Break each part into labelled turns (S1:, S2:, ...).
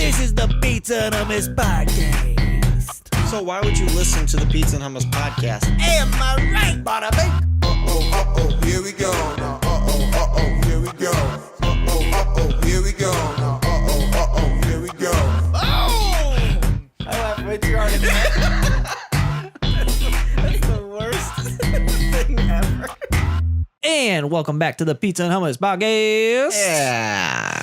S1: This is the Pizza and Hummus Podcast.
S2: So why would you listen to the Pizza and Hummus Podcast?
S1: Am I right, bada bing?
S3: Here we go. Here we go. Here we go. Here we go.
S1: Oh! I laughed way too hard at that. That's the worst thing ever. And welcome back to the Pizza and Hummus Podcast.
S2: Yeah.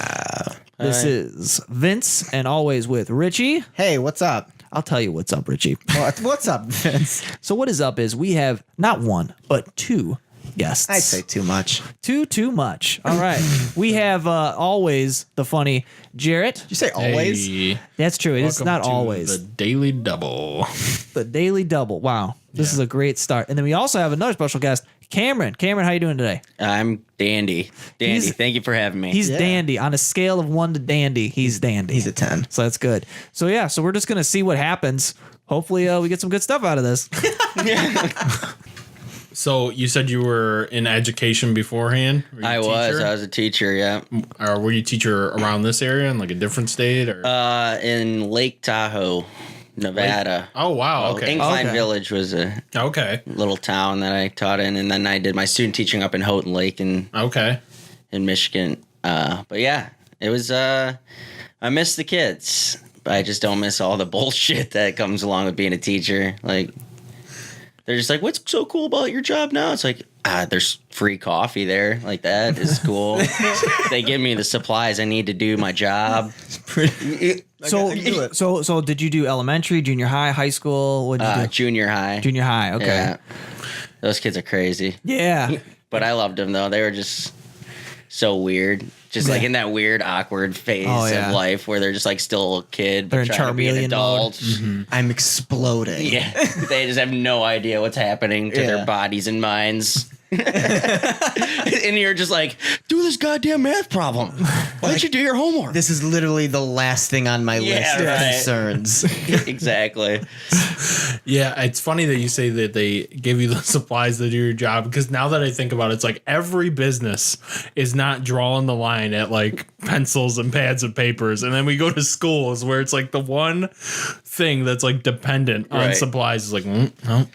S1: This is Vince, and always with Richie.
S2: Hey, what's up?
S1: I'll tell you what's up, Richie.
S2: What's up, Vince?
S1: So what is up is we have not one, but two guests.
S2: I'd say too much.
S1: Too much. All right. We have always the funny Jarrett.
S2: Did you say always?
S4: Hey,
S1: That's true. It's
S4: welcome
S1: not
S4: to
S1: always.
S4: the Daily Double.
S1: The Daily Double. Wow. This is a great start. And then we also have another special guest, Cameron. Cameron, how you doing today?
S5: I'm dandy. Thank you for having me.
S1: He's dandy. On a scale of 1 to dandy, he's dandy.
S2: He's a 10.
S1: So that's good. So yeah, so we're just going to see what happens. Hopefully we get some good stuff out of this.
S4: So you said you were in education beforehand? Were you a
S5: I
S4: teacher?
S5: was a teacher, yeah.
S4: Or were you a teacher around this area in like a different state? Or
S5: In Lake Tahoe, Nevada.
S4: Oh, wow. Okay.
S5: Incline
S1: Okay.
S5: Village was a
S4: Okay.
S5: little town that I taught in, and then I did my student teaching up in Houghton Lake in Michigan. But yeah, it was I miss the kids. But I just don't miss all the bullshit that comes along with being a teacher. Like, they're just like, what's so cool about your job now? It's like, there's free coffee there. Like, that is cool. They give me the supplies I need to do my job.
S1: So did you do elementary, junior high, high school? What did you do?
S5: Junior high.
S1: Junior high. Okay.
S5: Yeah. Those kids are crazy.
S1: Yeah.
S5: But I loved them, though. They were just so weird. Just like in that weird, awkward phase of life where they're just like still a kid,
S1: They're
S5: but
S1: in
S5: trying to be an
S1: Charmeleon
S5: adult.
S2: I'm exploding.
S5: Yeah. They just have no idea what's happening to their bodies and minds. And you're just like, do this goddamn math problem. Why don't you do your homework?
S2: This is literally the last thing on my list of
S5: right.
S2: concerns.
S5: Exactly.
S4: Yeah, it's funny that you say that they give you the supplies to do your job, because now that I think about it, it's like every business is not drawing the line at like pencils and pads and papers. And then we go to schools where it's like the one thing that's like dependent on
S5: Right.
S4: supplies is like, no.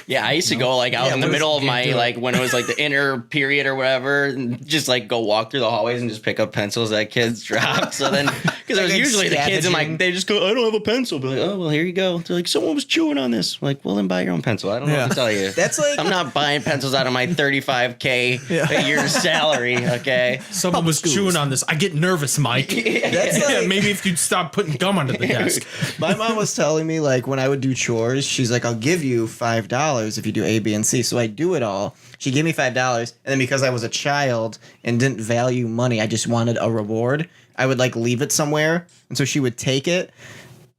S5: Yeah, I used to go like out in the middle of my like when it was like the inner period or whatever, and just like go walk through the hallways and just pick up pencils that kids dropped. So then, because it was
S2: Like
S5: usually the kids and like
S2: scavenging.
S5: they just go, I don't have a pencil. Be like, oh well, here you go. They're like, someone was chewing on this. I'm like, well then buy your own pencil. I don't know what to tell you.
S2: That's like
S5: I'm not buying pencils out of my $35K a year salary. Okay.
S4: Someone was chewing on this. I get nervous, Mike.
S2: that's like
S4: Maybe if you'd stop putting gum under the desk.
S2: my mom was telling me, like, when I would do chores, she's like, I'll give you $5 if you do A, B, and C. So I do it all. She gave me $5, and then because I was a child and didn't value money, I just wanted a reward. I would like leave it somewhere, and so she would take it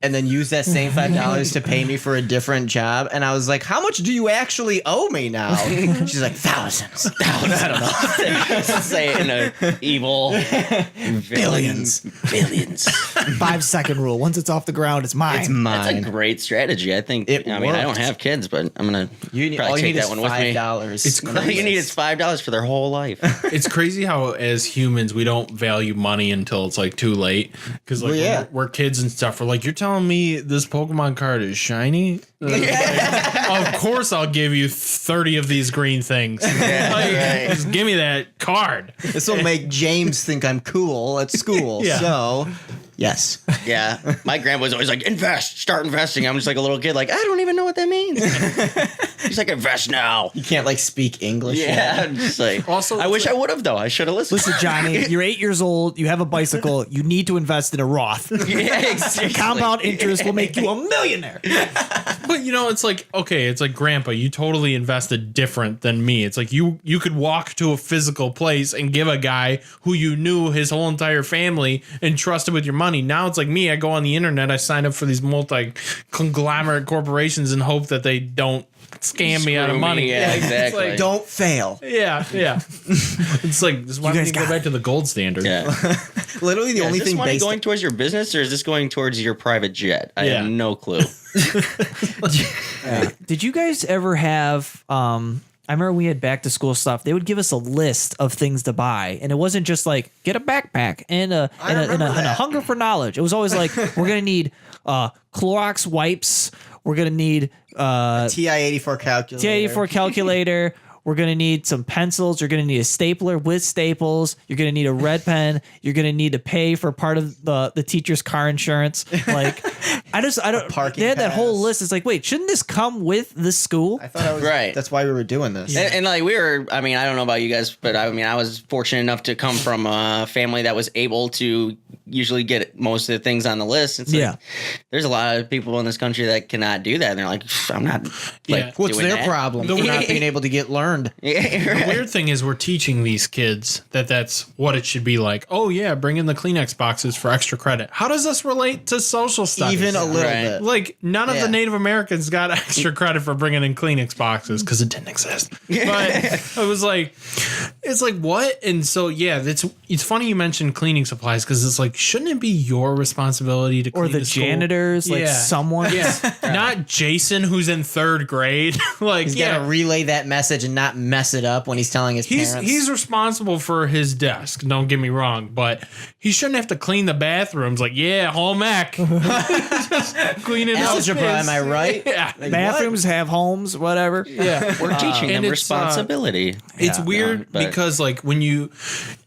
S2: and then use that same $5 to pay me for a different job. And I was like, how much do you actually owe me now? She's like, thousands. I don't know.
S5: Say it in a evil
S2: Billions.
S5: Billions.
S1: 5-second rule. Once it's off the ground, it's mine.
S2: It's
S5: That's
S2: mine.
S5: a great strategy. I think.
S2: It
S5: I mean, I don't
S2: worked.
S5: have kids, but I'm gonna
S2: You need, all
S5: probably
S2: you
S5: take
S2: need
S5: that
S2: is
S5: one with me.
S2: $5.
S4: It's
S5: All you need is $5 for their whole life.
S4: It's crazy how, as humans, we don't value money until it's like too late. Because like when we're kids and stuff, we're like, you're telling me this Pokemon card is shiny? Like, of course, I'll give you 30 of these green things.
S5: right.
S4: Just give me that card.
S2: This will make James think I'm cool at school.
S4: Yeah.
S2: So, yes.
S5: Yeah, my grandpa was always like, start investing. I'm just like a little kid, like, I don't even know what that means. He's like, invest now.
S2: You can't like speak English.
S5: Yeah, I'm just like,
S4: Also,
S5: I wish I would have though. I should have listened.
S1: Listen, Johnny, you're 8 years old. You have a bicycle. You need to invest in a Roth.
S5: Yeah, exactly.
S1: Compound interest will make you a millionaire.
S4: but you know, it's like, okay, it's like, Grandpa, you totally invested different than me. It's like you could walk to a physical place and give a guy who you knew his whole entire family and trusted with your money. Now it's like me. I go on the internet. I sign up for these multi-conglomerate corporations and hope that they don't scam me out of money.
S5: Yeah,
S4: It's
S5: exactly.
S4: like,
S2: Don't fail.
S4: yeah. It's like, this is why we
S1: guys
S4: need to go
S1: got
S4: back to the gold standard.
S5: Yeah.
S2: Literally the only
S5: Is this
S2: thing
S5: money
S2: based
S5: going towards your business, or is this going towards your private jet? I
S4: Yeah.
S5: have no clue.
S1: Did you guys ever have I remember we had back to school stuff. They would give us a list of things to buy, and it wasn't just like get a backpack and a hunger for knowledge. It was always like we're gonna need Clorox wipes. We're gonna need
S2: TI-84 calculator.
S1: TI-84 calculator. We're going to need some pencils. You're going to need a stapler with staples. You're going to need a red pen. You're going to need to pay for part of the teacher's car insurance. Like, I don't.
S2: Parking
S1: They had that whole
S2: pass.
S1: list. It's like, wait, shouldn't this come with the school?
S2: I thought I was
S5: Right.
S2: That's why we were doing this.
S5: And like we were, I mean, I don't know about you guys, but I mean, I was fortunate enough to come from a family that was able to usually get most of the things on the list. It's like, there's a lot of people in this country that cannot do that. And they're like, I'm not like,
S2: What's
S5: doing
S2: their
S5: that.
S2: problem? For not being able to get learned.
S5: Yeah,
S4: The
S5: right.
S4: weird thing is we're teaching these kids that that's what it should be like. Oh yeah, bring in the Kleenex boxes for extra credit. How does this relate to social studies?
S2: Even a little
S5: Right.
S2: bit.
S4: Like none of
S2: Yeah.
S4: the Native Americans got extra credit for bringing in Kleenex boxes because it didn't exist. But it was like, it's like what? And so yeah, it's funny you mentioned cleaning supplies because it's like, shouldn't it be your responsibility to clean
S1: Or the
S4: school?
S1: janitors, like someone.
S4: Yeah, not Jason who's in 3rd grade. Like
S2: He's got to relay that message and not mess it up when he's telling his parents.
S4: He's responsible for his desk. Don't get me wrong, but he shouldn't have to clean the bathrooms. Like, yeah, home ec, just cleaning
S2: Algebra, am I right?
S4: Yeah,
S2: Like,
S1: Bathrooms have homes, whatever.
S4: yeah.
S5: We're teaching
S4: and
S5: them
S4: it's,
S5: responsibility.
S4: It's weird
S5: no, but-
S4: because like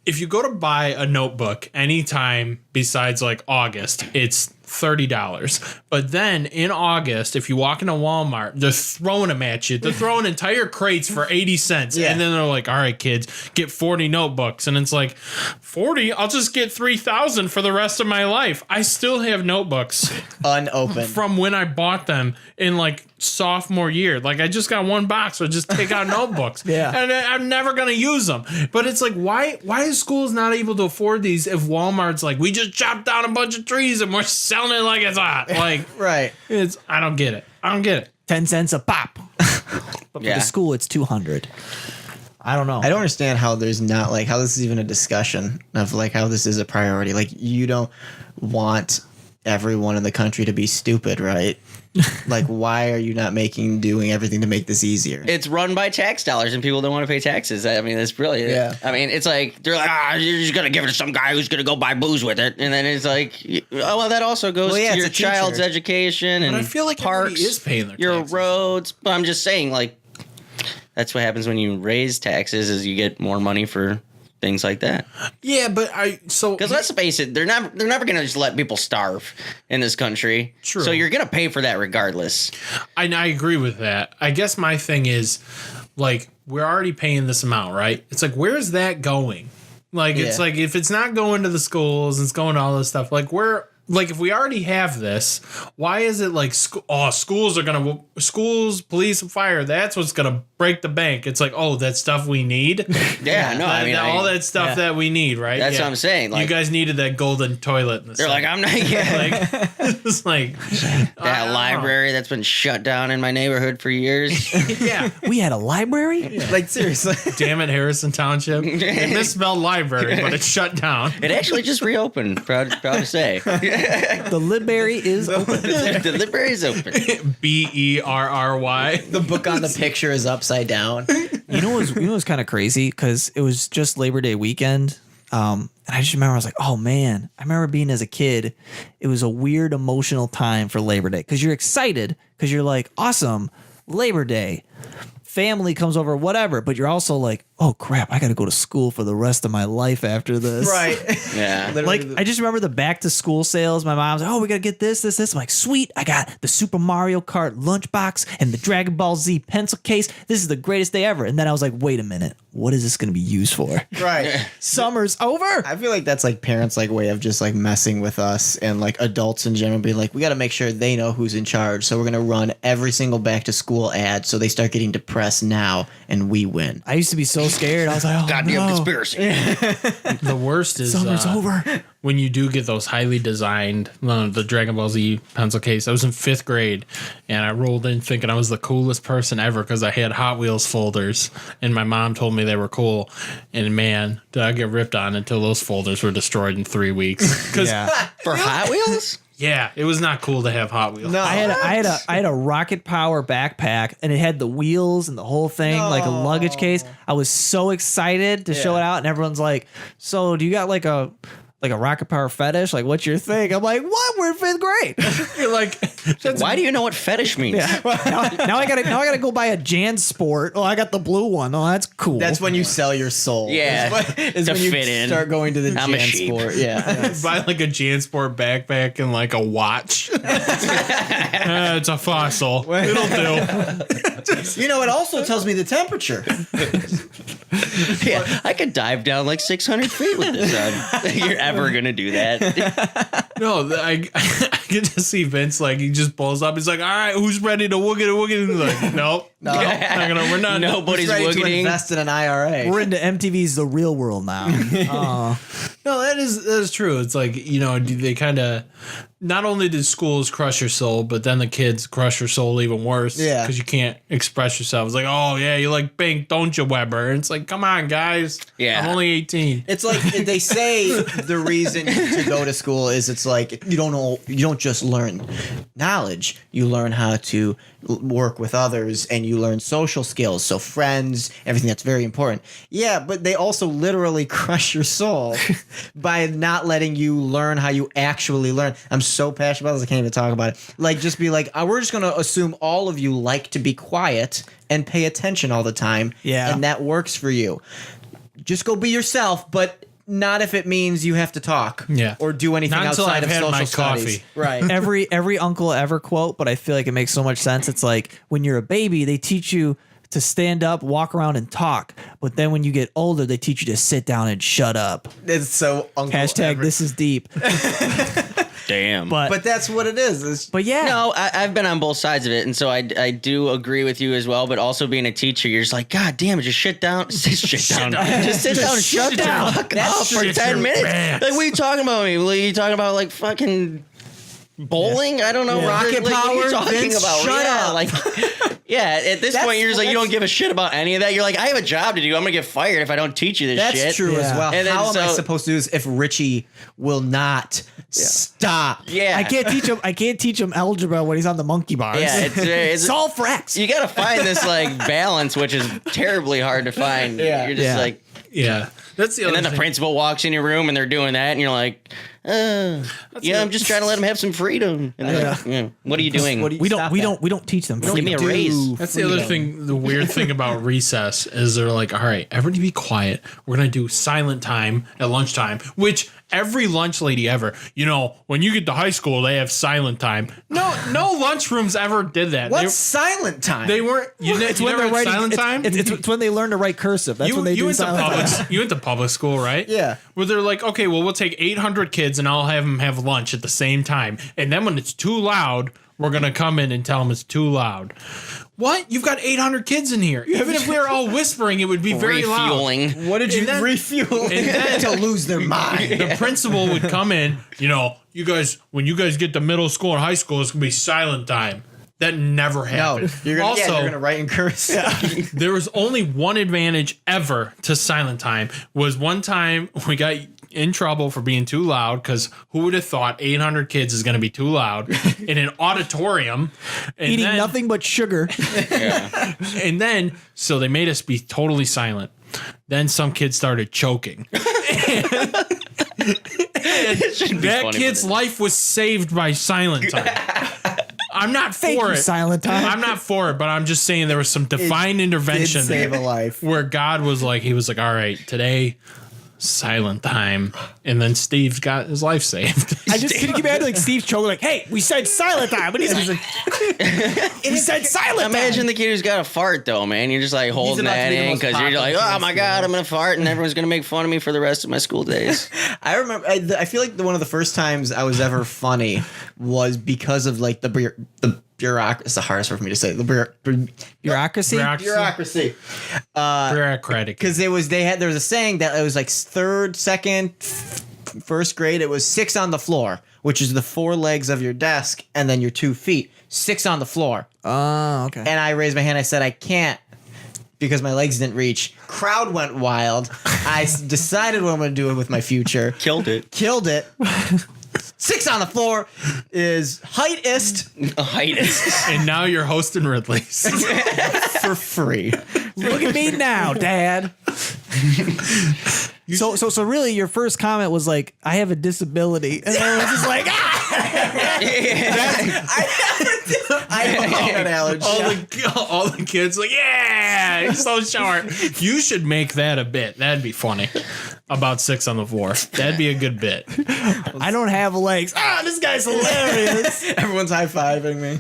S4: if you go to buy a notebook anytime besides like August, it's $30. But then in August, if you walk into Walmart, they're throwing them at you. They're throwing entire crates for 80 cents.
S2: Yeah.
S4: And then they're like, all right, kids, get 40 notebooks. And it's like, 40? I'll just get 3,000 for the rest of my life. I still have notebooks
S2: unopened.
S4: from when I bought them in like sophomore year. Like I just got one box, so just take out notebooks.
S1: Yeah.
S4: And I'm never gonna use them. But it's like, why is schools not able to afford these if Walmart's like, we just chopped down a bunch of trees and we're selling it like it's hot? Like
S2: Right.
S4: I don't get it.
S1: 10 cents a pop. But for
S5: Yeah.
S1: the school, it's 200. I don't know.
S2: I don't understand how there's not like how this is even a discussion of like how this is a priority. Like you don't want everyone in the country to be stupid, right? Like why are you not doing everything to make this easier?
S5: It's run by tax dollars and people don't want to pay taxes. I mean, that's brilliant.
S2: Yeah.
S5: I mean, it's like, they're like, you're just going to give it to some guy who's going to go buy booze with it. And then it's like, oh, well, that also goes
S2: Well, yeah,
S5: to your
S2: it's a teacher.
S5: child's education and
S4: But I feel like
S5: parks,
S4: everybody is paying their
S5: your
S4: taxes.
S5: roads. But I'm just saying, like, that's what happens when you raise taxes is you get more money for things like that.
S4: Yeah, but
S5: Because let's face it, they're never going to just let people starve in this country.
S4: True.
S5: So you're going to pay for that regardless.
S4: I agree with that. I guess my thing is, like, we're already paying this amount, right? It's like, where's that going? Like, it's
S2: Yeah.
S4: like, if it's not going to the schools, it's going to all this stuff. Like, like, if we already have this, why is it like, schools, police, and fire, that's what's going to break the bank? It's like, oh, that stuff we need?
S5: Yeah, no, I mean,
S4: all that stuff that we need, right?
S5: That's what I'm saying.
S4: you
S5: Like,
S4: guys needed that golden toilet. In the
S5: they're like, I'm not. Yeah.
S4: like, it's like,
S5: That library that's been shut down in my neighborhood for years.
S4: yeah.
S1: We had a library?
S2: Like seriously.
S4: Damn it, Harrison Township. They misspelled library, but it's shut down.
S5: It actually just reopened. Proud to say.
S1: The library is open.
S5: The library's open.
S4: Berry.
S2: The book on the picture is upside down.
S1: You know what was kind of crazy? Because it was just Labor Day weekend. And I just remember I was like, oh man, I remember being as a kid, it was a weird emotional time for Labor Day. Because you're excited, because you're like, awesome, Labor Day. Family comes over, whatever, but you're also like, oh crap, I got to go to school for the rest of my life after this.
S2: Right.
S5: Yeah.
S1: Like, I just remember the back to school sales. My mom's like, oh, we got to get this. I'm like, sweet. I got the Super Mario Kart lunchbox and the Dragon Ball Z pencil case. This is the greatest day ever. And then I was like, wait a minute. What is this going to be used for?
S2: Right.
S1: Summer's over.
S2: I feel like that's like parents' like way of just like messing with us and like adults in general being like, we got to make sure they know who's in charge. So we're going to run every single back to school ad so they start getting depressed now and we win.
S1: I used to be so scared. I was like, oh,
S5: Goddamn
S1: no.
S5: conspiracy.
S4: The worst is
S1: Summer's over.
S4: when you do get those highly designed, the Dragon Ball Z pencil case. I was in 5th grade, and I rolled in thinking I was the coolest person ever because I had Hot Wheels folders, and my mom told me they were cool. And man, did I get ripped on until those folders were destroyed in 3 weeks.
S5: For Hot Wheels?
S4: Yeah, it was not cool to have Hot Wheels.
S2: No.
S1: I had a Rocket Power backpack, and it had the wheels and the whole thing, like a luggage case. I was so excited to show it out, and everyone's like, "So, do you got like a Rocket Power fetish? Like, what's your thing?" I'm like, "What? We're in 5th grade."
S4: You're like,
S5: Why do you know what fetish means?
S1: now I gotta go buy a JanSport. Oh, I got the blue one. Oh, that's cool.
S2: That's when you sell your soul.
S5: Yeah,
S2: is
S5: to
S2: when you
S5: fit in.
S2: start going to the
S5: I'm a sheep.
S2: JanSport. Yeah.
S4: buy like a JanSport backpack and like a watch. It's a fossil. It'll do.
S2: You know, it also tells me the temperature.
S5: Yeah, I could dive down like 600 feet with this on. You're ever going to do that?
S4: No, I get to see Vince, like, he just pulls up. He's like, all right, who's ready to woogie to woogie? And he's like, nope.
S2: No.
S4: We're not.
S5: Nobody's
S2: Ready to
S5: woogieing.
S2: invest in an IRA.
S1: We're into MTV's The Real World now.
S4: No, that is true. It's like, you know, they kind of, not only did schools crush your soul, but then the kids crush your soul even worse.
S2: Yeah.
S4: Because you can't express yourself. It's like, oh, yeah, you like Pink, don't you, Weber? And it's like, come on, guys.
S5: Yeah.
S4: I'm only 18.
S2: It's like they say the reason to go to school is it's like you don't just learn knowledge, you learn how to work with others and you learn social skills, so friends, everything that's very important. Yeah, but they also literally crush your soul by not letting you learn how you actually learn. I'm so passionate about this, I can't even talk about it. Like, just be like, we're just gonna assume all of you like to be quiet and pay attention all the time.
S1: Yeah.
S2: And that works for you. Just go be yourself, but not if it means you have to talk.
S4: Yeah.
S2: Or do anything
S4: Not until
S2: outside
S4: I've
S2: of
S4: had
S2: social
S4: my
S2: studies.
S4: coffee.
S2: Right.
S1: every uncle ever quote, but I feel like it makes so much sense. It's like when you're a baby, they teach you to stand up, walk around, and talk. But then when you get older, they teach you to sit down and shut up.
S2: It's so Uncle
S1: Hashtag
S2: Everett.
S1: this is deep.
S5: Damn.
S1: But
S2: But that's what it is. It's,
S1: yeah.
S5: No, I've been on both sides of it, and so I do agree with you as well. But also being a teacher, you're just like, God damn it, just shit down, just down, just sit down and shut the fuck up for
S4: shit
S5: 10
S4: your
S5: minutes.
S4: pants.
S5: Like, what are you talking about me? Like, you talking about like fucking bowling? I don't know.
S2: Rocket
S5: like, what are you
S2: power,
S5: talking
S2: Vince,
S5: about?
S2: shut
S5: Yeah,
S2: up.
S5: like. Yeah, at this point, you're just like, you don't give a shit about any of that. You're like, I have a job to do. I'm going to get fired if I don't teach you this
S2: that's
S5: shit.
S2: true as
S1: Yeah.
S2: well.
S5: And then
S2: How am I
S5: so-
S2: supposed to do this if Richie will not stop?
S5: Yeah.
S1: I can't teach him algebra when he's on the monkey bars.
S5: Yeah, it's
S1: solve for X.
S5: you got to find this like balance, which is terribly hard to find.
S2: Yeah.
S5: You're just
S1: Yeah.
S5: like,
S4: Yeah. That's the other
S5: and then the
S4: thing.
S5: principal walks in your room and they're doing that, and you're like, I'm just trying to let them have some freedom. And they're like, what are you doing?
S2: What do you
S1: We don't
S2: stop
S1: we
S2: that?
S1: don't we don't teach them.
S5: Give me a
S2: do
S5: raise.
S4: That's the other thing. The weird thing about recess is they're like, all right, everybody be quiet. We're going to do silent time at lunchtime, which every lunch lady ever, you know, when you get to high school, they have silent time. No lunchrooms ever did that.
S2: What's silent time?
S4: They weren't,
S1: It's
S4: you
S1: when
S4: never
S1: they're
S4: had
S1: writing.
S4: silent
S1: It's,
S4: time?
S1: it's when they learn to write cursive. That's when they do
S4: went to
S1: silent
S4: public,
S1: time.
S4: you went to public school, right?
S2: Yeah.
S4: Where they're like, okay, well, we'll take 800 kids and I'll have them have lunch at the same time. And then when it's too loud, we're going to come in and tell them it's too loud. What? You've got 800 kids in here. Even if we were all whispering, it would be very loud.
S5: Refueling.
S2: What did you
S4: And then-
S2: refuel
S4: and then-
S2: to lose their mind?
S4: The principal would come in, you know, you guys, when you guys get to middle school and high school, it's going to be silent time. That never
S2: No,
S4: happened.
S2: you're gonna,
S4: also,
S2: you're gonna write in cursive.
S4: there was only one advantage ever to silent time. Was one time we got in trouble for being too loud, because who would have thought 800 kids is going to be too loud in an auditorium? And
S1: Eating
S4: then-
S1: nothing but sugar.
S4: And then, so they made us be totally silent. Then some kids started choking.
S5: It shouldn't be
S4: That
S5: funny,
S4: kid's
S5: but
S4: life was saved by silent time. I'm not
S1: Thank
S4: for
S1: you,
S4: it.
S1: silent time.
S4: I'm not for it, but I'm just saying there was some divine intervention
S2: Did save
S4: there
S2: a life.
S4: where God was like, he was like, all right, today, silent time. And then Steve's got his life saved.
S1: I just can you imagine like Steve choking like, "Hey, we said silent time," but he's like, "We said silent time."
S5: Imagine the kid who's got a fart though, man. You're just like holding
S2: about to
S5: that
S2: be the
S5: in
S2: most
S5: because you're like,
S2: popular
S5: oh my
S2: kid in
S5: god,
S2: school.
S5: I'm gonna fart, and everyone's gonna make fun of me for the rest of my school days.
S2: I remember. I feel like one of the first times I was ever funny was because of like the bureaucracy. It's the hardest word for me to say. The
S1: Bureaucracy.
S2: bureaucracy.
S4: Bureaucratic.
S2: Because there was a saying that it was like third, second, first grade, it was 6 on the floor, which is the 4 legs of your desk and then your 2 feet. 6 on the floor.
S1: Oh, okay.
S2: And I raised my hand. I said, I can't because my legs didn't reach. Crowd went wild. I decided what I'm going to do with my future.
S5: Killed it.
S2: Killed it. 6 on the floor is heightest
S5: Heightest.
S4: And now you're hosting Ridley's.
S2: for free.
S1: Look at me now, Dad. So really, your first comment was like, "I have a disability," and I was just like, "Ah!"
S2: I have a peanut allergy.
S4: All the kids like, yeah, he's so short. You should make that a bit. That'd be funny. About 6 on the floor. That'd be a good bit.
S1: I don't have legs. Ah, this guy's hilarious.
S2: Everyone's high-fiving me.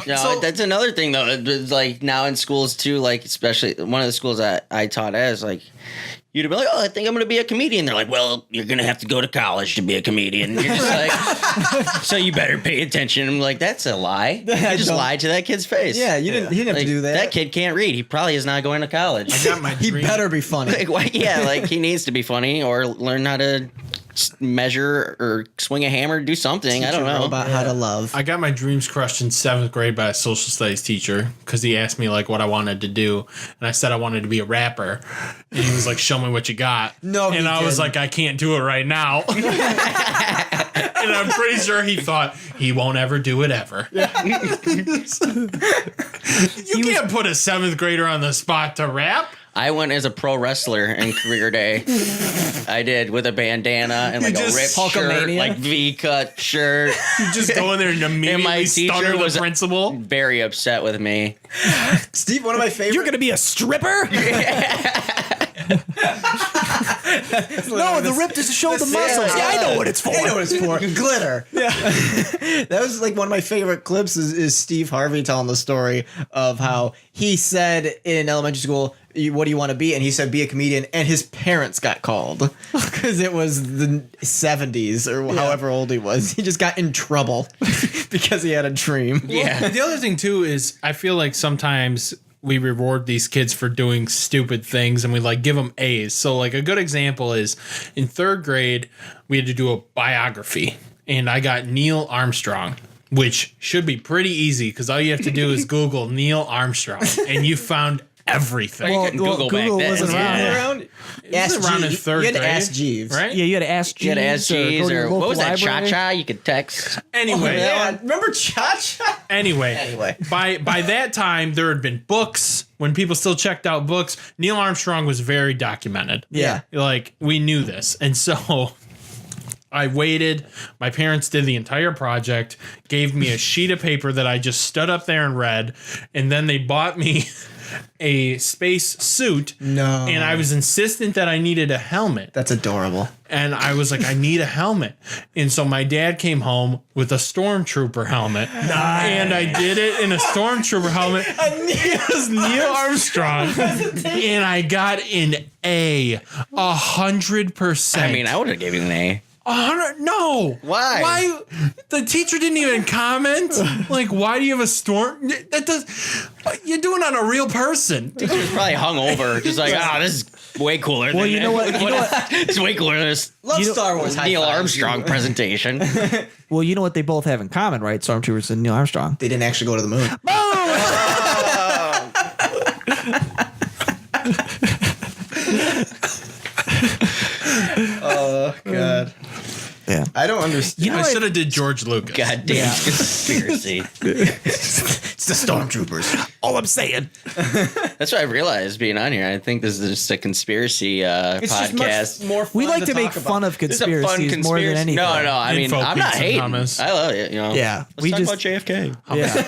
S5: No, that's another thing though. It's like now in schools too, like especially one of the schools that I taught at is like you'd be like, oh, I think I'm going to be a comedian. They're like, well, you're going to have to go to college to be a comedian. You're just like, so you better pay attention. I'm like, that's a lie. You just lied to that kid's face.
S2: Yeah, he didn't have to do that.
S5: That kid can't read. He probably is not going to college.
S4: I got my
S2: He
S4: dream.
S2: better be funny.
S5: Like, why- yeah, like he needs to be funny or learn how to measure or swing a hammer, do something. I don't know.
S2: About how to love.
S4: I got my dreams crushed in 7th grade by a social studies teacher because he asked me like what I wanted to do, and I said I wanted to be a rapper, and he was like, "Show me what you got."
S2: No,
S4: and
S2: he
S4: I was
S2: didn't.
S4: like, "I can't do it right now." And I'm pretty sure he thought he won't ever do it ever. You can't put a 7th grader on the spot to rap.
S5: I went as a pro wrestler in career day. I did with a bandana and like a
S4: just
S5: ripped shirt,
S2: Hulkamania?
S5: like V-cut shirt.
S4: You just go in there and immediately
S5: my teacher
S4: stutter the
S5: was-
S4: principal.
S5: Very upset with me.
S2: Steve, one of my favorite.
S1: You're gonna be a stripper? No, the rip is to show the muscles. Yeah, I know what it's for.
S2: I know what it's for. Glitter. Yeah. That was like one of my favorite clips is Steve Harvey telling the story of how he said in elementary school, what do you want to be? And he said, be a comedian. And his parents got called because it was the 70s or however old he was. He just got in trouble because he had a dream.
S5: Yeah.
S4: The other thing too is I feel like sometimes we reward these kids for doing stupid things and we like give them A's. So like a good example is in 3rd grade, we had to do a biography and I got Neil Armstrong, which should be pretty easy because all you have to do is Google Neil Armstrong and you found everything.
S5: You couldn't Google back then.
S1: wasn't
S5: Yeah.
S1: around.
S2: Around,
S4: It was around in 3rd
S2: You had
S4: grade,
S2: to ask Jeeves.
S4: right?
S1: Yeah, you had to ask Jeeves.
S5: You had to ask G's
S1: go to your
S5: or what
S1: local
S5: was that,
S1: library.
S5: Cha-Cha? You could text.
S4: Anyway,
S2: Yeah, remember Cha-Cha?
S4: Anyway, by that time there had been books. When people still checked out books, Neil Armstrong was very documented.
S1: Yeah.
S4: Like we knew this, and so I waited. My parents did the entire project, gave me a sheet of paper that I just stood up there and read, and then they bought me a space suit.
S2: No.
S4: And I was insistent that I needed a helmet.
S2: That's adorable.
S4: And I was like, I need a helmet. And so my dad came home with a stormtrooper helmet. And I did it in a stormtrooper helmet. It was Neil Armstrong. And I got an A. 100%.
S5: I mean, I would have given you an A.
S4: 100? No.
S5: Why?
S4: Why? The teacher didn't even comment. Like, why do you have a storm? That does. You're doing it on a real person.
S5: Teacher was probably hung over, just like, this is way cooler.
S1: Well,
S5: than
S1: you know what?
S5: It's way cooler than this
S2: Love Star Wars.
S5: Neil
S2: high fives.
S5: Armstrong presentation.
S1: Well, you know what they both have in common, right? Stormtroopers and Neil Armstrong.
S2: They didn't actually go to the moon. Oh, God.
S1: Yeah.
S2: I don't understand.
S4: I should have did George Lucas.
S5: Goddamn conspiracy.
S2: It's the stormtroopers.
S1: All I'm saying.
S5: That's what I realized being on here. I think this is just a conspiracy
S2: It's
S5: podcast.
S2: just much more fun
S1: We like to make
S2: talk
S1: fun
S2: about.
S1: of
S5: This is a fun
S1: conspiracies more than
S5: conspiracy.
S1: anything.
S5: No, I mean,
S4: Info
S5: I'm not
S4: pizza
S5: hating.
S4: hummus.
S5: I love it. You know.
S1: Yeah,
S5: Let's
S1: we
S5: talk
S1: just-
S5: about JFK.
S1: Yeah.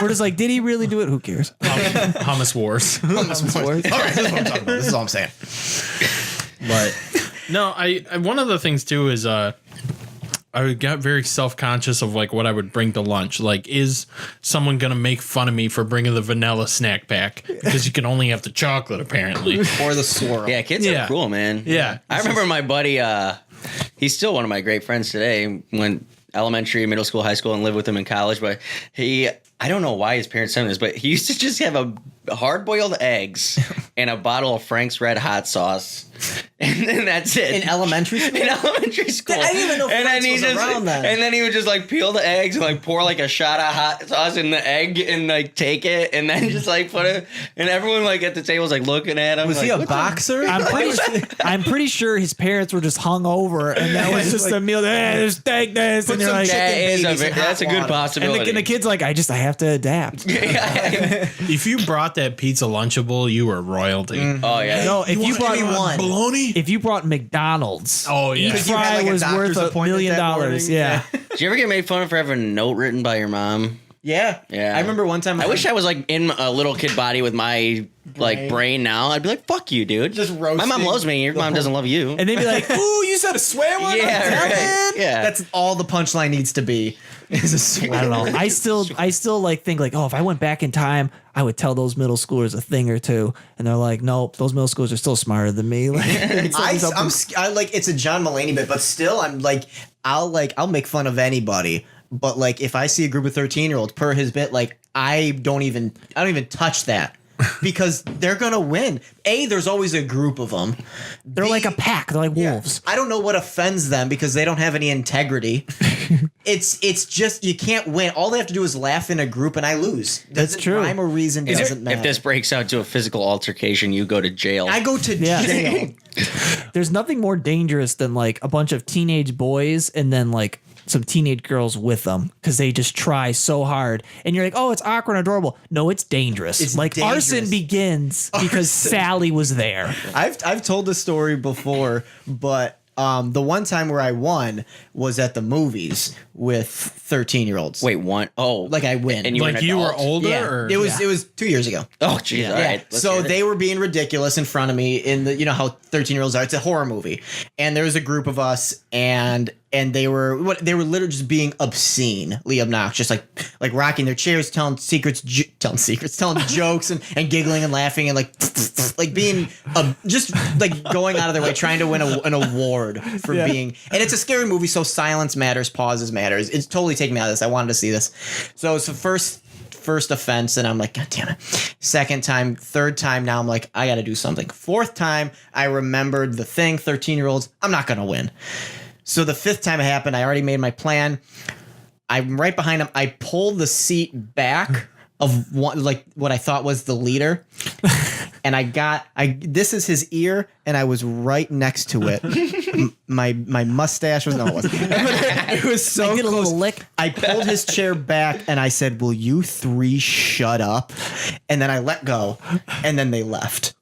S1: We're just like, did he really do it? Who cares?
S4: Hummus Wars.
S2: All right, this is what I'm talking about. This is all I'm saying.
S4: But no, I one of the things too is I got very self-conscious of like what I would bring to lunch. Like, is someone gonna make fun of me for bringing the vanilla snack pack because you can only have the chocolate apparently?
S2: Or the swirl.
S5: Yeah, kids
S4: Yeah.
S5: are cool, man.
S4: Yeah.
S5: I remember my buddy. He's still one of my great friends today. Went elementary, middle school, high school, and lived with him in college. But I don't know why his parents sent him this, but he used to just have hard-boiled eggs and a bottle of Frank's Red Hot sauce. And then that's it.
S2: In elementary school?
S5: In elementary school.
S2: I didn't even know Frank's was around then.
S5: And then he would just like peel the eggs and like pour like a shot of hot sauce in the egg and like take it and then just like put it. And everyone like at the table was like looking at him.
S2: Was he a boxer?
S1: I'm pretty sure his parents were just hung over, and that was just a meal. Hey, just take this, and you're like,
S5: that's a good possibility.
S1: and the kid's like, I have to adapt.
S4: If you brought that pizza Lunchable, you were royalty.
S5: Oh yeah.
S1: No, if you brought
S4: bologna,
S1: if you brought McDonald's,
S4: oh yeah,
S1: each fry was worth $1 million. Yeah.
S5: Did you ever get made fun of for having a note written by your mom?
S2: Yeah. I remember one time.
S5: I wish I was like in a little kid body with my like brain now. I'd be like, fuck you, dude.
S2: Just
S5: my mom
S2: roasting
S5: loves me. Your mom doesn't love you.
S1: And they'd be like, ooh, you said a swear word?
S5: Yeah, right. Yeah.
S2: That's all the punchline needs to be. Is a swear.
S1: I don't know. I still like think like, oh, if I went back in time, I would tell those middle schoolers a thing or two. And they're like, nope, those middle schoolers are still smarter than me. Like,
S2: I like it's a John Mulaney bit, but still, I'm like, I'll make fun of anybody. But like, if I see a group of 13-year-olds per his bit, like I don't even touch that. Because they're gonna win. There's always a group of them.
S1: They're like a pack. They're like wolves.
S2: I don't know what offends them because they don't have any integrity. It's just you can't win. All they have to do is laugh in a group, and I lose.
S1: That's true.
S2: Rhyme or reason doesn't matter.
S5: If this breaks out to a physical altercation, you go to jail.
S2: I go to jail.
S1: There's nothing more dangerous than like a bunch of teenage boys and then like some teenage girls with them because they just try so hard, and you're like, oh, it's awkward and adorable. No, it's dangerous.
S2: It's
S1: like
S2: dangerous.
S1: arson begins because Sally was there.
S2: I've told this story before, but the one time where I won was at the movies with 13-year-olds.
S5: Wait, one? Oh,
S2: Like I win.
S5: And you
S4: like
S5: were an
S4: you were
S5: adult?
S4: older.
S2: Yeah,
S4: Or?
S2: it was 2 years ago.
S5: Oh, geez. All right. Let's
S2: So
S5: hear it.
S2: they were being ridiculous in front of me in the, you know how 13-year-olds are. It's a horror movie, and there was a group of us, and they were literally just being obscenely obnoxious, like rocking their chairs, telling jokes, and giggling and laughing and like being just like going out of their way trying to win an award for being. And it's a scary movie, so silence matters, pauses matters. It's totally taking me out of this. I wanted to see this, so it's the first offense, and I'm like, God damn it. Second time, third time, now I'm like, I gotta do something. Fourth time, I remembered the thing, 13-year-olds, I'm not gonna win. So the fifth time it happened, I already made my plan. I'm right behind him. I pulled the seat back of one, like what I thought was the leader. And this is his ear, and I was right next to it. My mustache was, no, it wasn't. It was so
S1: I get a
S2: close.
S1: little lick.
S2: I pulled his chair back, and I said, will you three shut up? And then I let go, and then they left.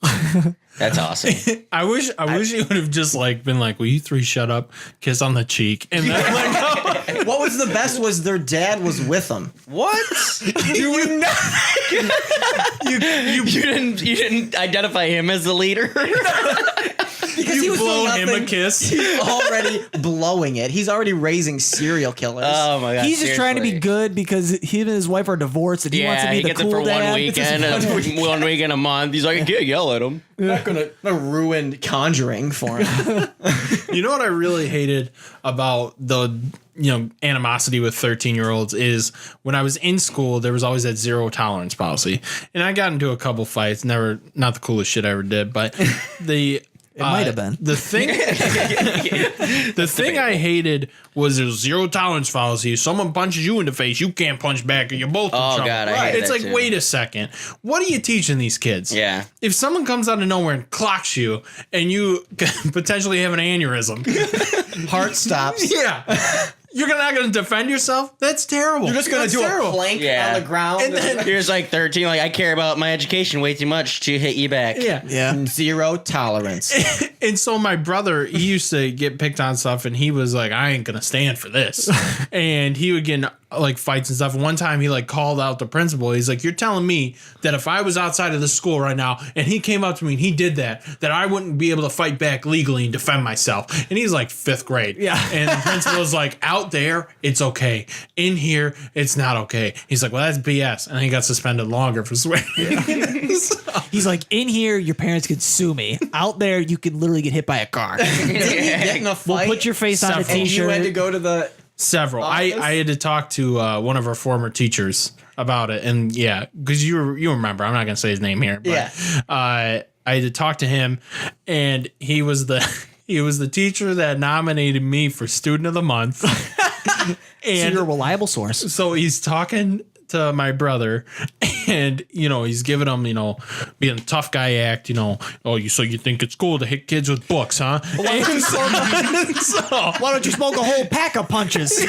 S5: That's awesome.
S4: I wish you would have just like been like, will you three shut up, kiss on the cheek, and then like,
S2: What was the best was their dad was with them.
S5: What?
S2: You know?
S5: You didn't identify him as the leader?
S2: Because he
S4: you
S2: was
S4: blow
S2: doing
S4: him a
S2: nothing.
S4: kiss.
S2: He's already blowing it. He's already raising serial killers.
S5: Oh my god.
S1: He's just trying to be
S5: seriously.
S1: good because he and his wife are divorced, and he wants to be
S5: he
S1: the
S5: gets
S1: cool
S5: it for
S1: dad.
S5: one weekend, one weekend a month. He's like, I can't yell at him.
S2: I'm not gonna ruin Conjuring for him.
S4: You know what I really hated about the animosity with 13-year-olds is when I was in school, there was always that zero tolerance policy, and I got into a couple fights. Not the coolest shit I ever did, but it
S1: might have been.
S4: the thing. The thing I hated was there's zero tolerance policy. If someone punches you in the face, you can't punch back, or you're both in trouble.
S5: God, I hate
S4: It's
S5: that
S4: like,
S5: too.
S4: wait a second, what are you teaching these kids?
S5: Yeah.
S4: If someone comes out of nowhere and clocks you, and you potentially have an aneurysm,
S2: Heart stops.
S4: yeah. You're not going to defend yourself? That's terrible.
S2: You're just gonna
S4: That's
S2: do
S4: terrible.
S2: a plank
S5: Yeah.
S2: on the ground.
S4: And then-
S5: You're just like 13, like, I care about my education way too much to hit you back.
S4: Yeah.
S1: Yeah.
S2: Zero tolerance.
S4: And so my brother, he used to get picked on stuff, and he was like, I ain't going to stand for this. And he would get in, like, fights and stuff. And one time he like called out the principal. He's like, you're telling me that if I was outside of the school right now and he came up to me and he did that I wouldn't be able to fight back legally and defend myself. And he's like 5th grade.
S1: Yeah.
S4: And the principal was like, out there, it's okay. In here, it's not okay. He's like, well, that's BS. And he got suspended longer for swearing.
S1: He's like, in here, your parents could sue me. Out there, you could literally get hit by a car.
S2: Didn't he get in a
S1: We'll
S2: fight?
S1: put your face on a
S4: Several.
S2: and you had to
S1: t-shirt.
S2: go to the
S4: Several. I had to talk to one of our former teachers about it, and yeah, because you remember, I'm not gonna say his name here, but I had to talk to him, and he was the teacher that nominated me for Student of the Month.
S1: So you're a reliable source.
S4: So he's talking to my brother, and he's giving him being a tough guy act, so you think it's cool to hit kids with books, huh?
S1: Why don't you smoke a whole pack of punches?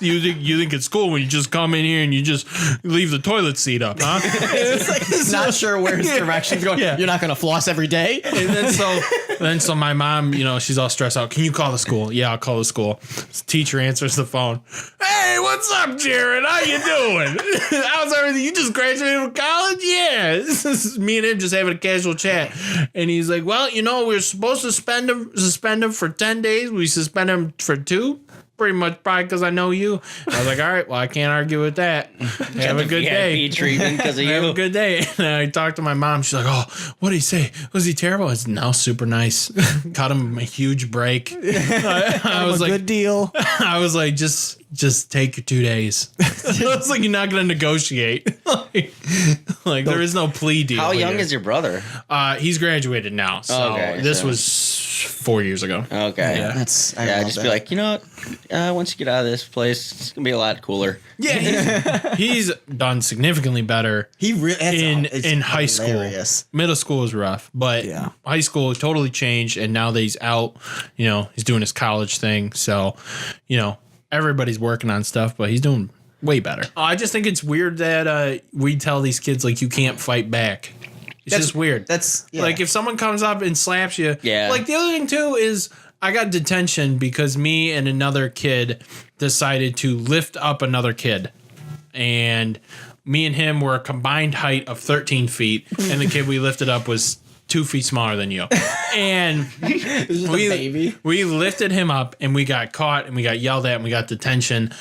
S4: You think it's cool when you just come in here and you just leave the toilet seat up, huh?
S2: He's not sure where his direction's going.
S4: Yeah.
S2: You're not going to floss every day?
S4: And then so my mom, she's all stressed out. Can you call the school? Yeah, I'll call the school. Teacher answers the phone. Hey, what's up, Jarrett? How you doing? How's everything? You just graduated from college? Yeah. This is me and him just having a casual chat. And he's like, well, we're supposed to suspend him for 10 days. We suspend him for 2. Pretty much probably because I know you. I was like, all right, well, I can't argue with that. Have a good day.
S5: VIP treatment because of you.
S4: Have a good day. And I talked to my mom. She's like, oh, what did he say? Was he terrible? It's now super nice. Cut him a huge break. I was like,
S1: good deal.
S4: I was like, just take your 2 days. I was like, you're not going to negotiate. like there is no plea deal.
S5: How young is your brother?
S4: He's graduated now. So this was 4 years ago.
S5: Okay.
S4: Yeah.
S2: I
S5: Just be like, once you get out of this place, it's going to be a lot cooler.
S4: Yeah, he's done significantly better.
S2: He
S4: in high
S2: hilarious.
S4: school. Middle school was rough, but high school totally changed. And now that he's out, he's doing his college thing. So, everybody's working on stuff, but he's doing way better. I just think it's weird that we tell these kids like you can't fight back. It's just weird. Like if someone comes up and slaps you.
S5: Yeah.
S4: Like the other thing too is I got detention because me and another kid decided to lift up another kid. And me and him were a combined height of 13 feet. And the kid we lifted up was 2 feet smaller than you. And we lifted him up and we got caught and we got yelled at and we got detention.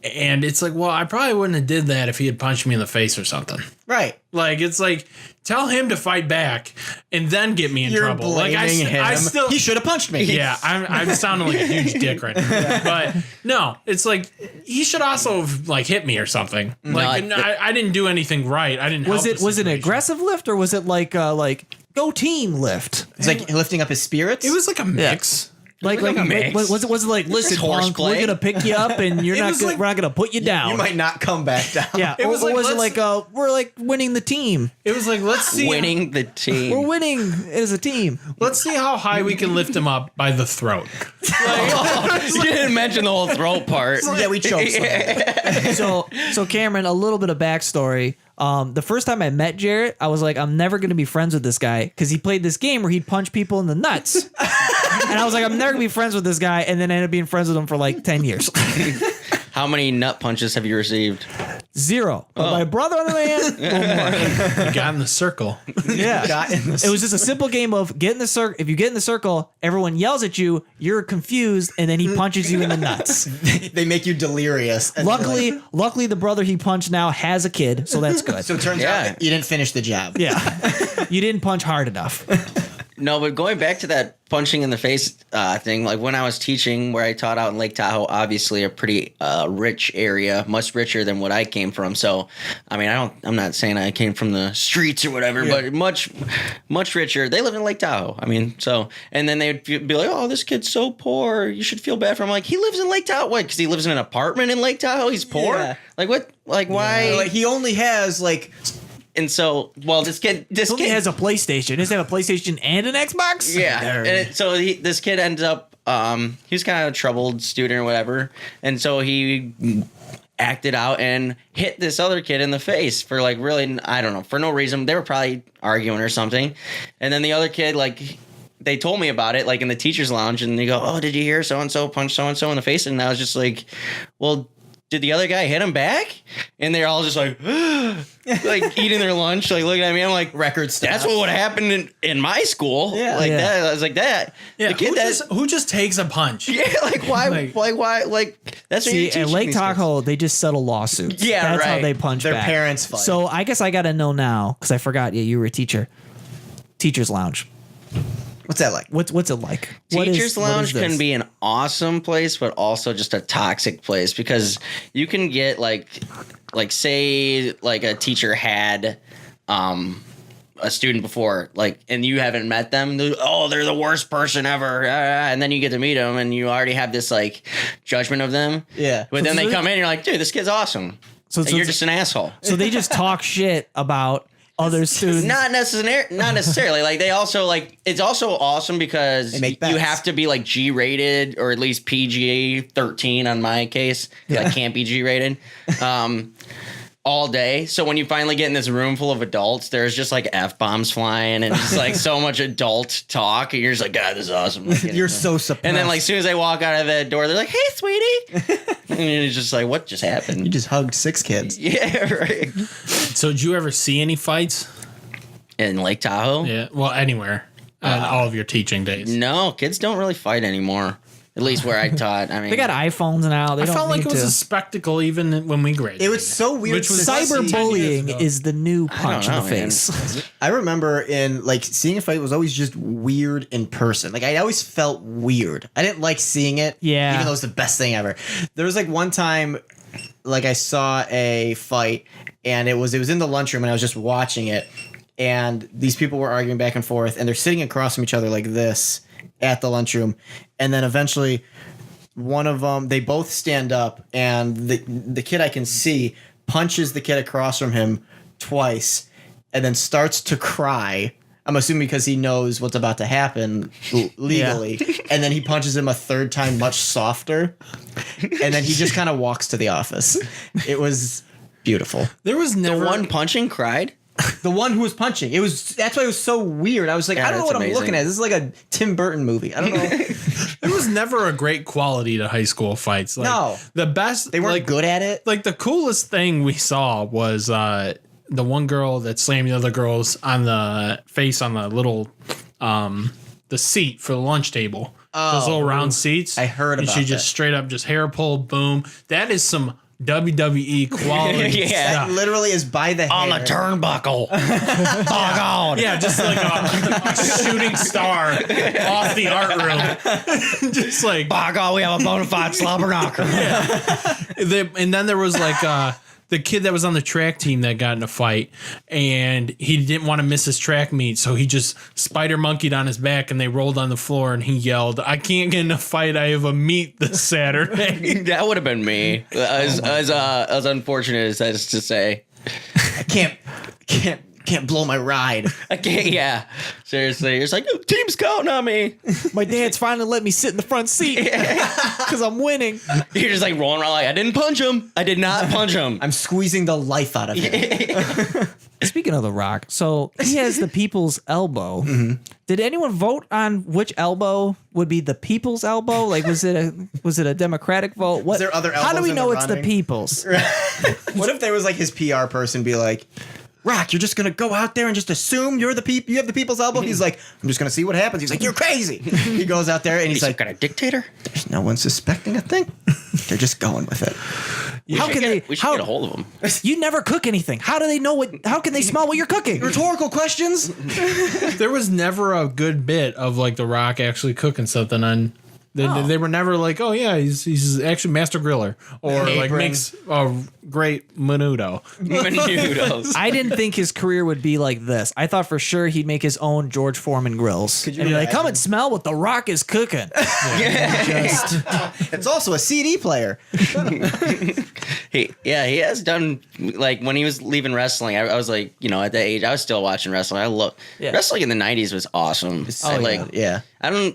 S4: And it's like, well, I probably wouldn't have did that if he had punched me in the face or something.
S2: Right.
S4: Like, it's like, tell him to fight back and then get me in trouble. Like, I still.
S2: He should have punched me.
S4: Yeah, I'm sounding like a huge dick right now. But no, it's like, he should also have, like, hit me or something. Like, I didn't do anything right. I didn't
S1: Was it an aggressive lift or was it like go team lift?
S2: It's like lifting up his spirits.
S4: It was like a mix.
S1: Like
S5: a mix.
S1: was it like, listen, punk, we're gonna pick you up and we're not gonna put you down.
S2: You might not come back down.
S1: Yeah. It was we're like winning the team.
S4: It was like, let's see.
S5: Winning the team.
S1: We're winning as a team.
S4: Let's see how high we can lift him up by the throat.
S5: You didn't mention the whole throat part.
S2: Yeah, we choked.
S1: So Cameron, a little bit of backstory. The first time I met Jarrett, I was like, I'm never going to be friends with this guy because he played this game where he'd punch people in the nuts. And I was like, I'm never going to be friends with this guy. And then I ended up being friends with him for like 10 years.
S5: How many nut punches have you received?
S1: 0. But my brother, on the other hand, a little more.
S4: You got in the circle.
S1: Yeah. It was just a simple game of get in the circle. If you get in the circle, everyone yells at you, you're confused, and then he punches you in the nuts.
S2: They make you delirious.
S1: Luckily, the brother he punched now has a kid, so that's good.
S2: So it turns out you didn't finish the job.
S1: Yeah. You didn't punch hard enough.
S5: No, but going back to that punching in the face thing, like when I was teaching where I taught out in Lake Tahoe, obviously a pretty rich area, much richer than what I came from. So, I mean, I'm not saying I came from the streets or whatever, but much richer. They live in Lake Tahoe. I mean, so, and then they'd be like, oh, this kid's so poor. You should feel bad for him. Like, he lives in Lake Tahoe. What? Because he lives in an apartment in Lake Tahoe? He's poor?
S2: Yeah.
S5: Like, what? Like, why?
S2: Like, he only has, like...
S5: And so, well, this kid
S1: only has a PlayStation. Does he have a PlayStation and an Xbox?
S5: Yeah. And this kid ends up, he was kind of a troubled student or whatever. And so he acted out and hit this other kid in the face for like really, I don't know, for no reason. They were probably arguing or something. And then the other kid, like, they told me about it, like in the teacher's lounge. And they go, oh, did you hear so-and-so punch so-and-so in the face? And I was just like, well, did the other guy hit him back? And they're all just like, like eating their lunch, like looking at me. I'm like,
S2: record stuff.
S5: That's what would happen in my school.
S2: Yeah.
S5: Like that. I was like that.
S4: Yeah.
S5: The kid
S4: who just takes a punch?
S5: Yeah. Like why? Why? Like that's what
S1: See,
S5: you're teaching
S1: at Lake
S5: these
S1: Tahoe, they just settle lawsuits.
S5: Yeah,
S1: that's how
S5: right.
S1: they punch
S2: Their
S1: back.
S2: parents fight.
S1: So I guess I got to know now because I forgot. Yeah, you were a teacher. Teacher's lounge.
S2: What's that like?
S1: What's it like?
S5: Teachers Lounge can be an awesome place, but also just a toxic place because you can get like say like a teacher had a student before, like, and you haven't met them. They're the worst person ever, and then you get to meet them, and you already have this like judgment of them.
S2: Yeah,
S5: but then they come in, and you're like, dude, this kid's awesome. So you're just an asshole.
S1: So they just talk shit about other students.
S5: Not necessarily. Like they also like it's also awesome because you have to be like G rated or at least PG 13 on my case. I can't be G rated. All day. So when you finally get in this room full of adults, there's just like F-bombs flying and just like so much adult talk. And you're just like, God, this is awesome.
S2: You're so suppressed.
S5: And then like as soon as they walk out of that door, they're like, hey, sweetie. And you're just like, what just happened?
S2: You just hugged 6 kids.
S5: Yeah, right.
S4: So did you ever see any fights?
S5: In Lake Tahoe?
S4: Yeah. Well, anywhere. On all of your teaching days.
S5: No, kids don't really fight anymore. At least where I taught. I mean,
S1: They got iPhones now. They
S4: I
S1: don't
S4: felt like
S1: need
S4: it was
S1: to.
S4: a spectacle even when we graduated.
S2: It was so weird.
S4: Which was
S1: Cyberbullying is the new punch in
S5: know,
S1: the
S5: man.
S1: face.
S2: I remember in like seeing a fight was always just weird in person. Like I always felt weird. I didn't like seeing it.
S1: Yeah.
S2: Even though it was the best thing ever. There was like one time like I saw a fight and it was in the lunchroom and I was just watching it and these people were arguing back and forth and they're sitting across from each other like this at the lunchroom and then eventually one of them, they both stand up and the kid I can see punches the kid across from him twice and then starts to cry. I'm assuming because he knows what's about to happen legally. Yeah. And then he punches him a third time much softer. And then he just kind of walks to the office. It was beautiful.
S4: There was never
S5: the one punching cried.
S2: The one who was punching. That's why it was so weird. I was like, I don't know what I'm looking at. This is like a Tim Burton movie. I don't know.
S4: There was never a great quality to high school fights. Like,
S2: no.
S4: The best.
S2: They weren't
S4: like,
S2: good at it.
S4: Like the coolest thing we saw was the one girl that slammed the other girls on the face on the little the seat for the lunch table. Those little round seats.
S2: I heard about
S4: that. And she just straight up just hair pull, boom. That is some WWE quality
S2: That literally is by the
S5: on
S2: hair.
S5: the turnbuckle. Oh God!
S4: Yeah, just like a shooting star off the art room. Just like,
S5: by God, we have a bona fide slobber knocker.
S4: Yeah. And then there was like the kid that was on the track team that got in a fight, and he didn't want to miss his track meet, so he just spider monkeyed on his back, and they rolled on the floor, and he yelled, "I can't get in a fight. I have a meet this Saturday."
S5: That would have been me. As unfortunate as that is to say,
S2: I can't blow my ride.
S5: I can't. Yeah, seriously, it's like team's counting on me.
S1: My dad's finally let me sit in the front seat because I'm winning.
S5: You're just like rolling around like I didn't punch him. I did not punch him.
S2: I'm squeezing the life out of him.
S1: Speaking of The Rock, so he has the people's elbow. Mm-hmm. Did anyone vote on which elbow would be the people's elbow? Like, was it a Democratic vote? What?
S2: Is there other
S1: How do
S2: elbows
S1: we
S2: in
S1: know
S2: the
S1: it's
S2: running?
S1: the people's?
S2: What if there was like his PR person be like, Rock, you're just gonna go out there and just assume you have the people's elbow? He's like, I'm just gonna see what happens. He's like, you're crazy. He goes out there and he's like,
S5: got a dictator?
S2: there's no one suspecting a thing. They're just going with it.
S1: How can they?
S5: We should get a hold of him.
S1: You never cook anything. How do they know what? How can they smell what you're cooking?
S2: Rhetorical questions.
S4: There was never a good bit of like The Rock actually cooking something on. They were never like, oh yeah, he's actually master griller or like makes a great menudo.
S5: Menudos.
S1: I didn't think his career would be like this. I thought for sure he'd make his own George Foreman grills. And be like, come and smell what The Rock is cooking.
S2: It's also a CD player.
S5: He has done, like when he was leaving wrestling, I was like, you know, at that age I was still watching wrestling. Wrestling in the 90s was awesome.
S2: Yeah.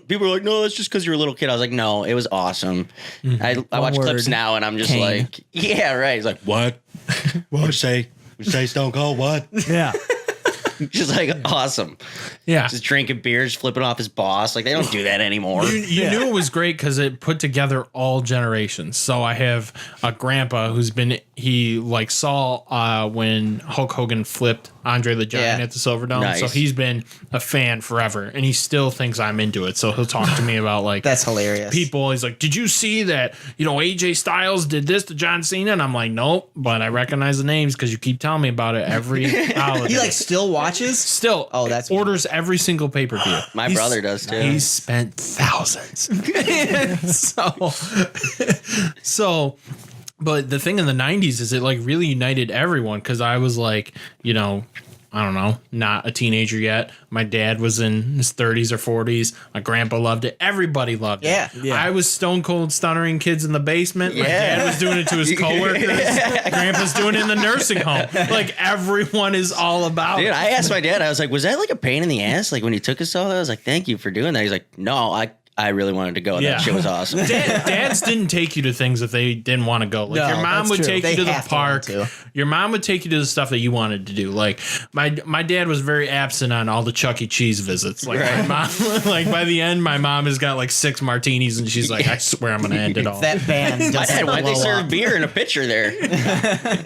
S5: People are like, no, it's just because you're a little kid. I was like, no, it was awesome. I watch clips now and I'm just
S1: Kane.
S5: like, yeah, right. He's like, what? What say Stone Cold? What?
S1: Yeah.
S5: Just like awesome.
S4: Yeah.
S5: Just drinking beers, flipping off his boss. Like they don't do that anymore.
S4: You knew it was great because it put together all generations. So I have a grandpa he like saw when Hulk Hogan flipped Andre the Giant at the Silverdome.
S5: Nice.
S4: So he's been a fan forever and he still thinks I'm into it. So he'll talk to me about like
S2: That's hilarious.
S4: people. He's like, did you see that, AJ Styles did this to John Cena? And I'm like, nope, but I recognize the names because you keep telling me about it every holiday.
S2: He like still watches watches?
S4: Still,
S2: that's
S4: orders every single pay-per-view.
S5: My brother does too.
S4: He's spent thousands. so, but the thing in the 90s is it like really united everyone because I was like, you know, I don't know, not a teenager yet. My dad was in his 30s or 40s. My grandpa loved it. Everybody loved it.
S2: Yeah.
S4: I was stone cold stuttering kids in the basement. My dad was doing it to his coworkers. Grandpa's doing it in the nursing home. Like everyone is all about it.
S5: Dude, I asked my dad, I was like, was that like a pain in the ass? Like when you took us all that? I was like, thank you for doing that. He's like, no, I really wanted to go.
S4: Yeah.
S5: That shit was awesome.
S4: Dads didn't take you to things if they didn't want to go. Like
S2: No,
S4: your mom
S2: that's
S4: would
S2: true.
S4: take
S2: They
S4: you to the
S2: have to
S4: park.
S2: want to.
S4: Your mom would take you to the stuff that you wanted to do. Like my dad was very absent on all the Chuck E. Cheese visits. Like my mom, like by the end, my mom has got like 6 martinis and she's like, I swear I'm gonna end it all.
S2: That band
S5: My
S2: doesn't
S5: dad, why'd they
S2: blow
S5: serve
S2: up.
S5: beer in a pitcher there?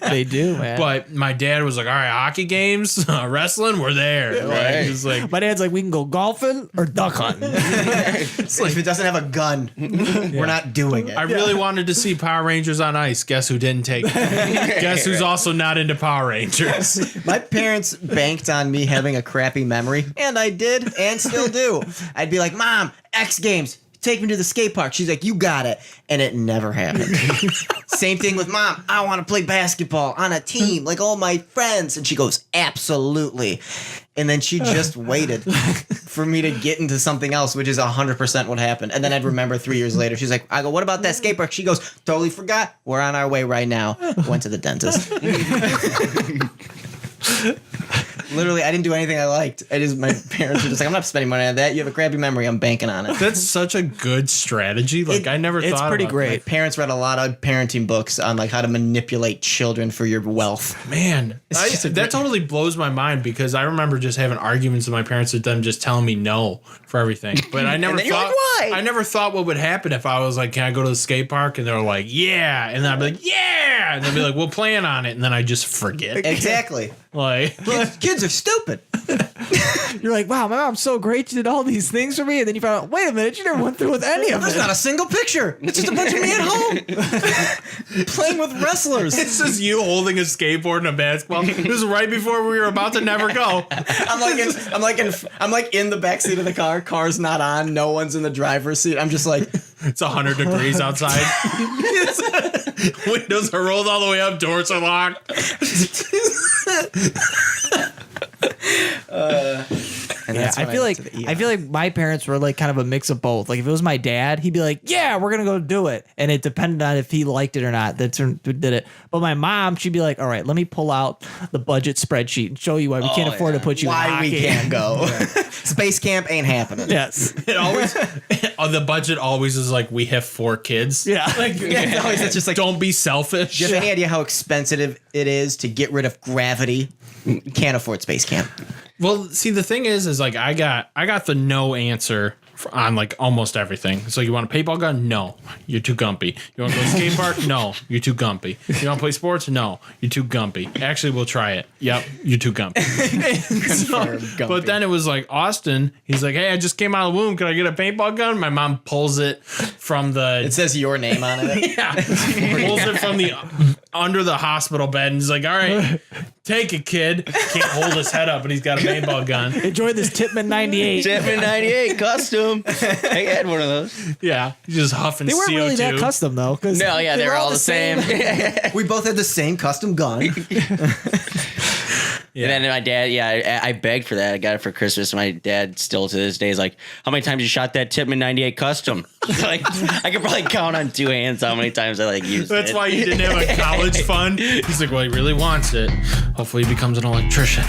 S1: They do, man.
S4: But my dad was like, all right, hockey games, wrestling, we're there. Like,
S5: Right.
S4: just like
S1: My dad's like, we can go golfing or duck hunting.
S2: If it doesn't have a gun, we're not doing it.
S4: I really wanted to see Power Rangers on ice. Guess who didn't take it? Guess who's also not into Power Rangers?
S2: My parents banked on me having a crappy memory, and I did, and still do. I'd be like, Mom, X Games, take me to the skate park. She's like, you got it. And it never happened. Same thing with Mom. I want to play basketball on a team like all my friends. And she goes, absolutely. And then she just waited for me to get into something else, which is 100% what happened. And then I'd remember 3 years later. She's like, I go, what about that skate park? She goes, totally forgot. We're on our way right now. Went to the dentist. Literally, I didn't do anything I liked. My parents were just like, I'm not spending money on that. You have a crappy memory. I'm banking on it.
S4: That's such a good strategy. Like I never
S1: it's
S4: thought
S1: pretty
S4: about
S1: great.
S4: that.
S2: Parents read a lot of parenting books on like how to manipulate children for your wealth.
S4: Man,
S2: just a
S4: that
S2: great-
S4: totally blows my mind because I remember just having arguments with my parents with them just telling me no for everything. But I never
S2: then you're
S4: thought
S2: like, why?
S4: I never thought what would happen if I was like, can I go to the skate park? And they're like, yeah. And then I'd be like, yeah. And they'd be like, we'll plan on it. And then I just forget.
S2: Exactly.
S4: Like
S2: Kids are stupid.
S1: You're like, wow, my mom's so great. She did all these things for me. And then you found out, wait a minute, you never went through with any of
S2: There's
S1: it.
S2: not a single picture. It's just a bunch of me at home playing with wrestlers.
S4: it's just you holding a skateboard and a basketball. This is right before we were about to never go.
S2: I'm like in the back seat of the car. Car's not on. No one's in the driver's seat. I'm just like,
S4: It's 100 degrees outside. Windows are rolled all the way up. Doors are locked.
S2: and
S1: Yeah,
S2: that's
S1: I
S2: when
S1: feel
S2: went
S1: like
S2: to the ER.
S1: I feel like my parents were like kind of a mix of both. Like if it was my dad, he'd be like, "Yeah, we're gonna go do it," and it depended on if he liked it or not. That did it. But my mom, she'd be like, "All right, let me pull out the budget spreadsheet and show you why we can't afford to put you in
S2: why
S1: hockey."
S2: we can't go. Space camp ain't happening.
S1: Yes.
S4: It always, the budget always is like we have 4 kids.
S1: Yeah.
S4: Like
S2: It's just like,
S4: don't be selfish.
S2: do you have any idea how expensive it is to get rid of gravity? Can't afford space camp.
S4: Well, see, the thing is like I got the no answer on like almost everything. So you want a paintball gun? No, you're too gumpy. You want to go to the skate park? No, you're too gumpy. You want to play sports? No, you're too gumpy. Actually, we'll try it. Yep, you're too gumpy.
S2: Gumpy.
S4: But then it was like Austin. He's like, hey, I just came out of the womb. Can I get a paintball gun? My mom pulls it from the.
S2: It says your name on it.
S4: Yeah, pulls it from the under the hospital bed and he's like, all right, take it, kid. Can't hold his head up, and he's got a paintball gun.
S1: Enjoy this Tipman 98.
S5: Chapman 98 custom. I had one of those.
S4: Yeah, he's just huffing
S1: They weren't
S4: CO2.
S1: really that custom though.
S5: No, yeah, they were all the same.
S2: We both had the same custom gun.
S4: Yeah.
S5: And then my dad, I begged for that. I got it for Christmas. My dad still to this day is like, how many times you shot that Tipman 98 custom? Like, I could probably count on 2 hands how many times I like used
S4: That's
S5: it.
S4: why you didn't have a college fund. He's like, well, he really wants it. Hopefully he becomes an electrician.